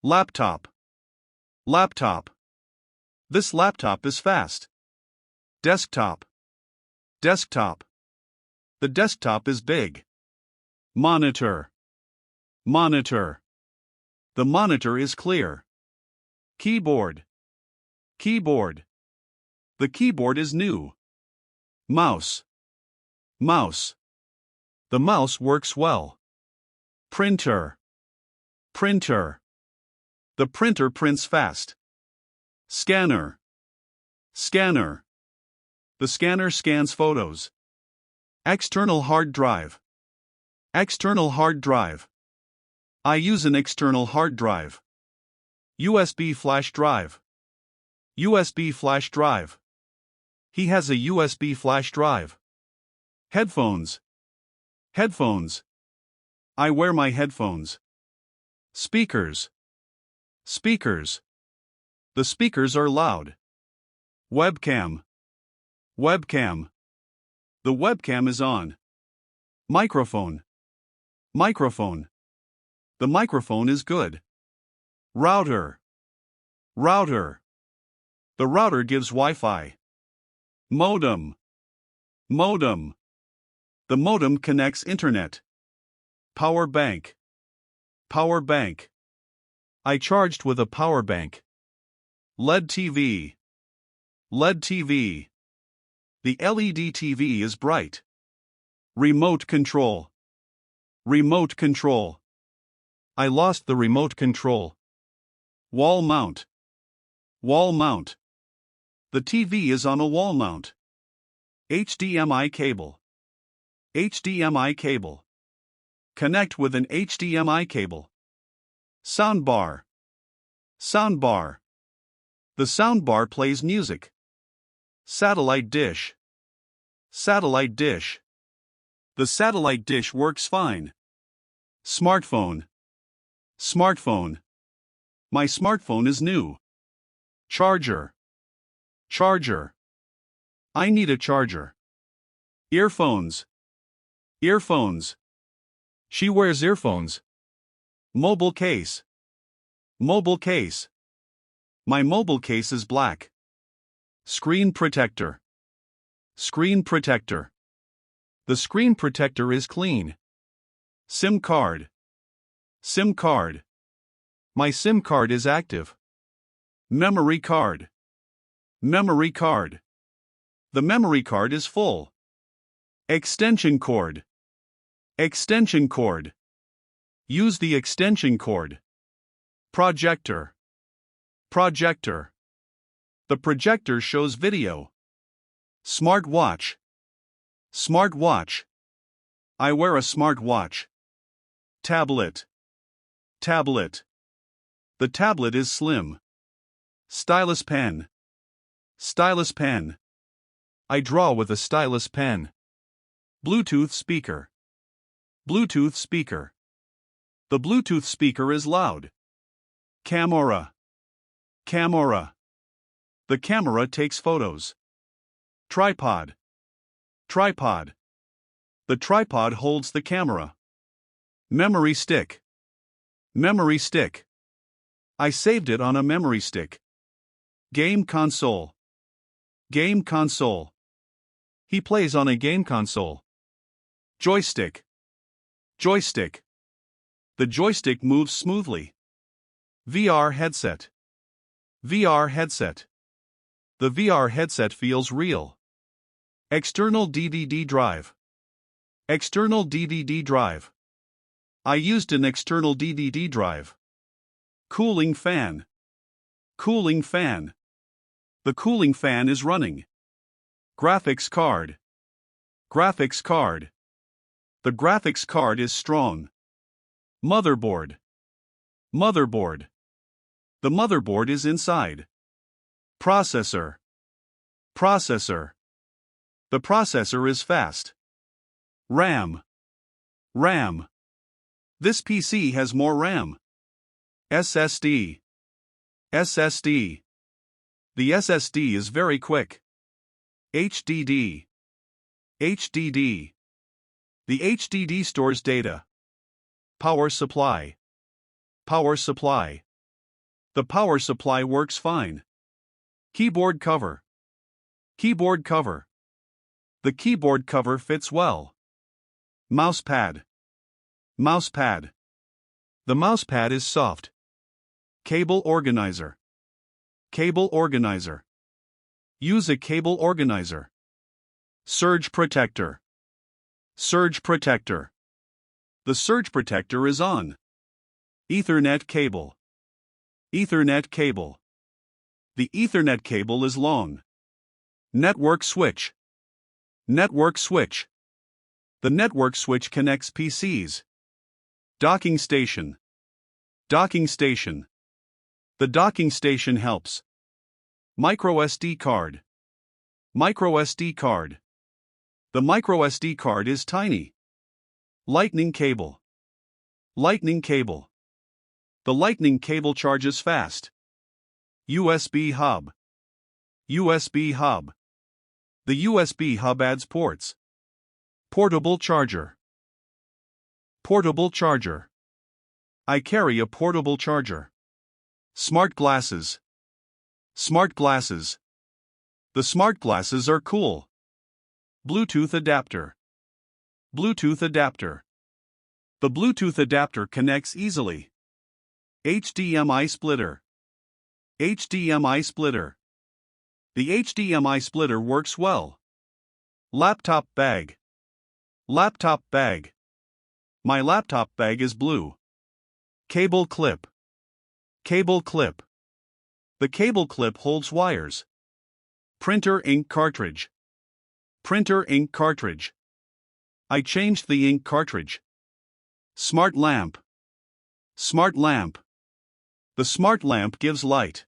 Laptop. Laptop. This laptop is fast. Desktop. Desktop. The desktop is big. Monitor. Monitor. The monitor is clear. Keyboard. Keyboard. The keyboard is new. Mouse. Mouse. The mouse works well. Printer. Printer. The printer prints fast. Scanner. Scanner. The scanner scans photos. External hard drive. External hard drive. I use an external hard drive. USB flash drive. USB flash drive. He has a USB flash drive. Headphones. Headphones. I wear my headphones. Speakers. Speakers. The speakers are loud. Webcam. Webcam. The webcam is on. Microphone. Microphone. The microphone is good. Router. Router. The router gives Wi-Fi. Modem. Modem. The modem connects internet. Power bank. Power bank. I charged with a power bank. LED TV. LED TV. The LED TV is bright. Remote control. Remote control. I lost the remote control. Wall mount. Wall mount. The TV is on a wall mount. HDMI cable. HDMI cable. Connect with an HDMI cable. Soundbar. Soundbar. The soundbar plays music. Satellite dish. Satellite dish. The satellite dish works fine. Smartphone. Smartphone. My smartphone is new. Charger. Charger. I need a charger. Earphones. Earphones. She wears earphones. Mobile case. Mobile case. My mobile case is black. Screen protector. Screen protector. The screen protector is clean. SIM card. SIM card. My SIM card is active. Memory card. Memory card. The memory card is full. Extension cord. Extension cord. Use the extension cord. Projector. Projector. The projector shows video. Smartwatch. Smartwatch. I wear a smartwatch. Tablet. Tablet. The tablet is slim. Stylus pen. Stylus pen. I draw with a stylus pen. Bluetooth speaker. Bluetooth speaker. The Bluetooth speaker is loud. Camera. Camera. The camera takes photos. Tripod. Tripod. The tripod holds the camera. Memory stick. Memory stick. I saved it on a memory stick. Game console. Game console. He plays on a game console. Joystick. Joystick. The joystick moves smoothly. VR headset. VR headset. The VR headset feels real. External DVD drive. External DVD drive. I used an external DVD drive. Cooling fan. Cooling fan. The cooling fan is running. Graphics card. Graphics card. The graphics card is strong. Motherboard. Motherboard. The motherboard is inside. Processor. Processor. The processor is fast. RAM. RAM. This PC has more RAM. SSD. SSD. The SSD is very quick. HDD. HDD. The HDD stores data. Power supply. Power supply. The power supply works fine. Keyboard cover. Keyboard cover. The keyboard cover fits well. Mousepad. Mousepad. The mousepad is soft. Cable organizer. Cable organizer. Use a cable organizer. Surge protector. Surge protector. The surge protector is on. Ethernet cable. Ethernet cable. The Ethernet cable is long. Network switch. Network switch. The network switch connects PCs. Docking station. Docking station. The docking station helps. MicroSD card. MicroSD card. The microSD card is tiny. Lightning cable. Lightning cable. The lightning cable charges fast. USB hub. USB hub. The USB hub adds ports. Portable charger. Portable charger. I carry a portable charger. Smart glasses. Smart glasses. The smart glasses are cool. Bluetooth adapter. Bluetooth adapter. The Bluetooth adapter connects easily. HDMI splitter. HDMI splitter. The HDMI splitter works well. Laptop bag. Laptop bag. My laptop bag is blue. Cable clip. Cable clip. The cable clip holds wires. Printer ink cartridge. Printer ink cartridge. I changed the ink cartridge. Smart lamp. Smart lamp. The smart lamp gives light.